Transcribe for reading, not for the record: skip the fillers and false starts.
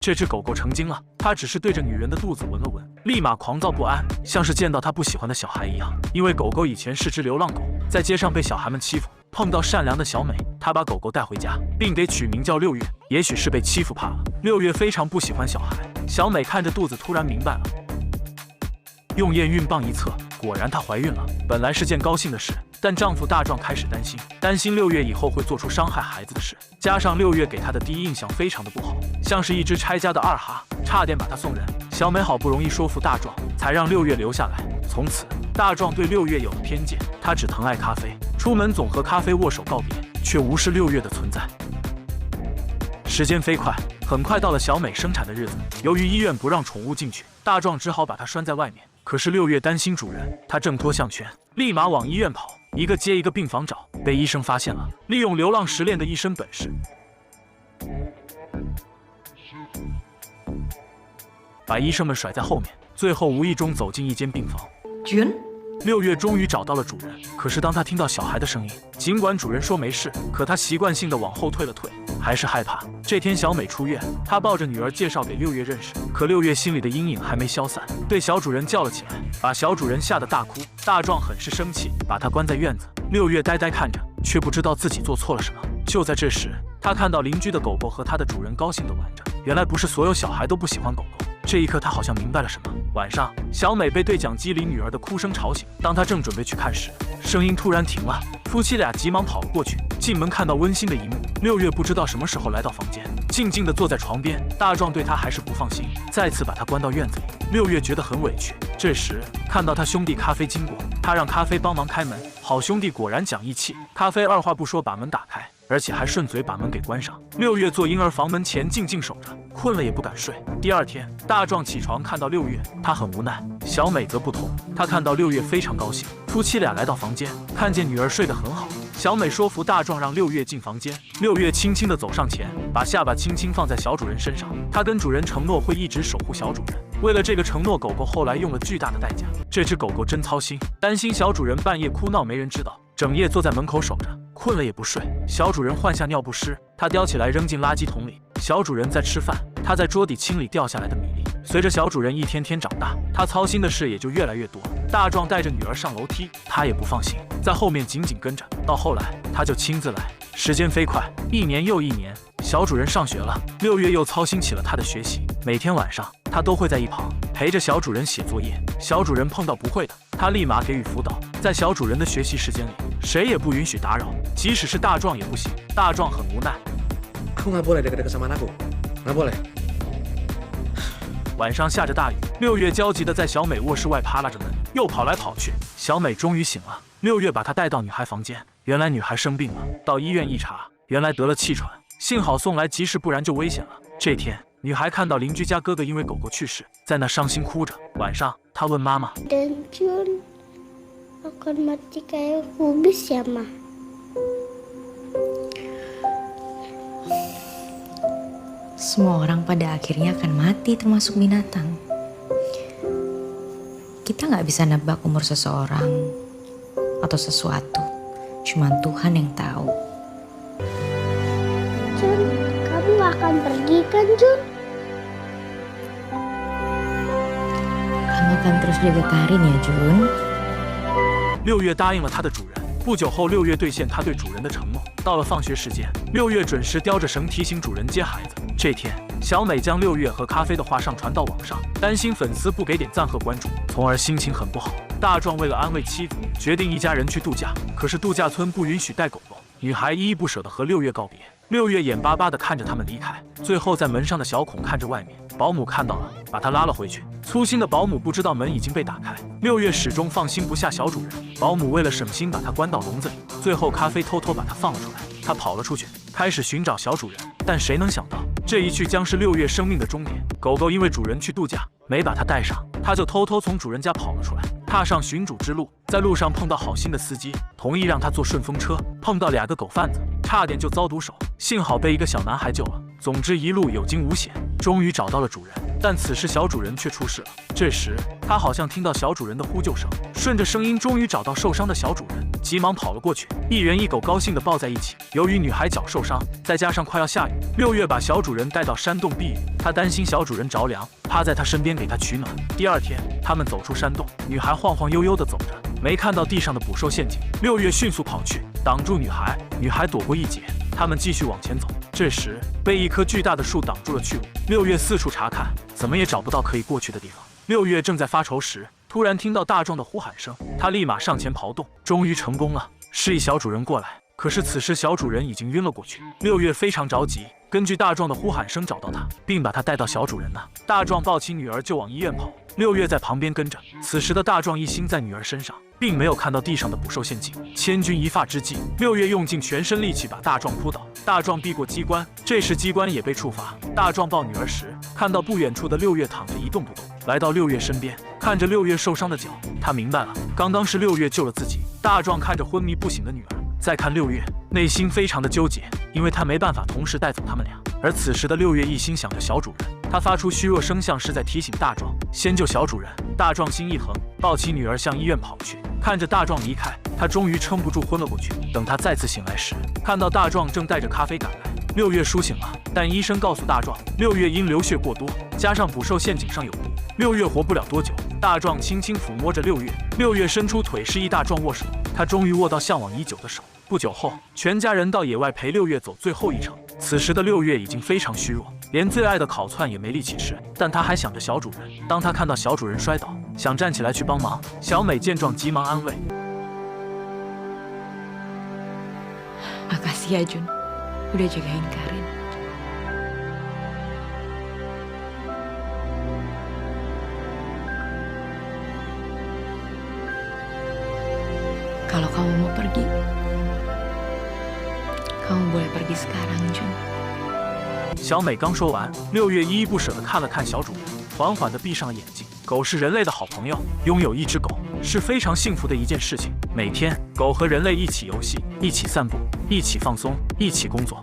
这只狗狗成精了，它只是对着女人的肚子闻了闻，立马狂躁不安，像是见到它不喜欢的小孩一样。因为狗狗以前是只流浪狗，在街上被小孩们欺负，碰到善良的小美，她把狗狗带回家，并给取名叫六月。也许是被欺负怕了，六月非常不喜欢小孩。小美看着肚子，突然明白了，用验孕棒一测，果然她怀孕了。本来是件高兴的事，但丈夫大壮开始担心六月以后会做出伤害孩子的事。加上六月给她的第一印象非常的不好，像是一只拆家的二哈，差点把她送人。小美好不容易说服大壮，才让六月留下来。从此，大壮对六月有了偏见，他只疼爱咖啡，出门总和咖啡握手告别，却无视六月的存在。时间飞快，很快到了小美生产的日子。由于医院不让宠物进去，大壮只好把它拴在外面。可是六月担心主人，他挣脱项圈，立马往医院跑，一个接一个病房找，被医生发现了，利用流浪实练的一身本事，把医生们甩在后面，最后无意中走进一间病房。六月终于找到了主人，可是当他听到小孩的声音，尽管主人说没事，可他习惯性的往后退了退，还是害怕。这天小美出院，她抱着女儿介绍给六月认识，可六月心里的阴影还没消散，对小主人叫了起来，把小主人吓得大哭。大壮很是生气，把他关在院子。六月呆呆看着，却不知道自己做错了什么。就在这时，他看到邻居的狗狗和他的主人高兴地玩着，原来不是所有小孩都不喜欢狗狗。这一刻，他好像明白了什么。晚上，小美被对讲机里女儿的哭声吵醒。当她正准备去看时，声音突然停了。夫妻俩急忙跑了过去，进门看到温馨的一幕。六月不知道什么时候来到房间，静静地坐在床边。大壮对她还是不放心，再次把她关到院子里。六月觉得很委屈。这时看到他兄弟咖啡经过，他让咖啡帮忙开门。好兄弟果然讲义气，咖啡二话不说把门打开，而且还顺嘴把门给关上。六月坐婴儿房门前静静守着，困了也不敢睡。第二天，大壮起床看到六月，他很无奈。小美则不同，她看到六月非常高兴。夫妻俩来到房间，看见女儿睡得很好。小美说服大壮让六月进房间。六月轻轻地走上前，把下巴轻轻放在小主人身上。她跟主人承诺会一直守护小主人。为了这个承诺，狗狗后来用了巨大的代价。这只狗狗真操心，担心小主人半夜哭闹没人知道，整夜坐在门口守着，困了也不睡。小主人换下尿不湿，他叼起来扔进垃圾桶里。小主人在吃饭，他在桌底清理掉下来的米粒。随着小主人一天天长大，他操心的事也就越来越多。大壮带着女儿上楼梯，他也不放心，在后面紧紧跟着。到后来，他就亲自来。时间飞快，一年又一年，小主人上学了，六月又操心起了他的学习。每天晚上，他都会在一旁陪着小主人写作业。小主人碰到不会的，他立马给予辅导。在小主人的学习时间里，谁也不允许打扰，即使是大壮也不行。大壮很无奈。Aku nggak boleh deket-deket sama anakku, nggak boleh。晚上下着大雨，六月焦急地在小美卧室外扒拉着门，又跑来跑去。小美终于醒了，六月把她带到女孩房间。原来女孩生病了，到医院一查，原来得了气喘，幸好送来及时，不然就危险了。这天，女孩看到邻居家哥哥因为狗狗去世，在那伤心哭着。晚上，她问妈妈 Dan Jun akan mati kayak kubis ya, Ma? Semua orang pada akhirnya akan mati, termasuk binatang. Kita nggak bisa nebak umur seseorang atau sesuatu. Cuman Tuhan yang tahu. Jun, kamu gak akan pergi kan, Jun? Kamu akan terus jaga Karin ya, Jun. 六月答应了他的主人。不久后，六月兑现他对主人的承诺。到了放学时间，六月准时叼着绳提醒主人接孩子。这天，小美将六月和咖啡的话上传到网上，担心粉丝不给点赞和关注，从而心情很不好。大壮为了安慰妻子，决定一家人去度假。可是度假村不允许带狗狗，女孩依依不舍地和六月告别。六月眼巴巴地看着他们离开，最后在门上的小孔看着外面。保姆看到了，把她拉了回去。粗心的保姆不知道门已经被打开，六月始终放心不下小主人。保姆为了省心，把她关到笼子里。最后，咖啡偷偷把她放了出来。她跑了出去，开始寻找小主人。但谁能想到，这一去将是六月生命的终点。狗狗因为主人去度假，没把它带上，它就偷偷从主人家跑了出来，踏上寻主之路。在路上碰到好心的司机，同意让他坐顺风车。碰到2个狗贩子，差点就遭毒手，幸好被一个小男孩救了。总之一路有惊无险，终于找到了主人。但此时小主人却出事了。这时他好像听到小主人的呼救声，顺着声音终于找到受伤的小主人。急忙跑了过去，一人一狗高兴地抱在一起。由于女孩脚受伤，再加上快要下雨，6月把小主人带到山洞避雨。他担心小主人着凉，趴在他身边给他取暖。第二天，他们走出山洞，女孩晃晃悠悠地走着，没看到地上的捕兽陷阱。6月迅速跑去挡住女孩，女孩躲过一劫。他们继续往前走，这时被一棵巨大的树挡住了去路。6月四处查看，怎么也找不到可以过去的地方。6月正在发愁时，突然听到大壮的呼喊声，他立马上前刨洞，终于成功了，示意小主人过来。可是此时小主人已经晕了过去。6月非常着急，根据大壮的呼喊声找到他，并把他带到小主人那。大壮抱起女儿就往医院跑，6月在旁边跟着。此时的大壮一心在女儿身上，并没有看到地上的捕兽陷阱。千钧一发之际，6月用尽全身力气把大壮扑倒，大壮避过机关，这时机关也被触发。大壮抱女儿时，看到不远处的6月躺着一动不动，来到6月身边，看着6月受伤的脚，他明白了，刚刚是6月救了自己。大壮看着昏迷不醒的女儿，再看6月，内心非常的纠结，因为他没办法同时带走他们俩。而此时的6月一心想着小主人，他发出虚弱声像，是在提醒大壮先救小主人。大壮心一横，抱起女儿向医院跑去。看着大壮离开，他终于撑不住昏了过去。等他再次醒来时，看到大壮正带着咖啡赶来。6月苏醒了，但医生告诉大壮，6月因流血过多，加上捕兽陷阱上有毒，6月活不了多久。大壮轻轻抚摸着6月，6月伸出腿示意大壮握手。他终于握到向往已久的手。不久后，全家人到野外陪6月走最后一程。此时的6月已经非常虚弱，连最爱的烤串也没力气吃，但他还想着小主人。当他看到小主人摔倒，想站起来去帮忙，小美见状急忙安慰。 Makasih ya Jun, udah jagain Karin. Kalau kamu mau pergi, kamu boleh pergi sekarang, Jun. 小美刚说完，6月依依不舍地看了看小主人，缓缓地闭上了眼睛。狗是人类的好朋友，拥有一只狗是非常幸福的一件事情。每天，狗和人类一起游戏，一起散步，一起放松，一起工作。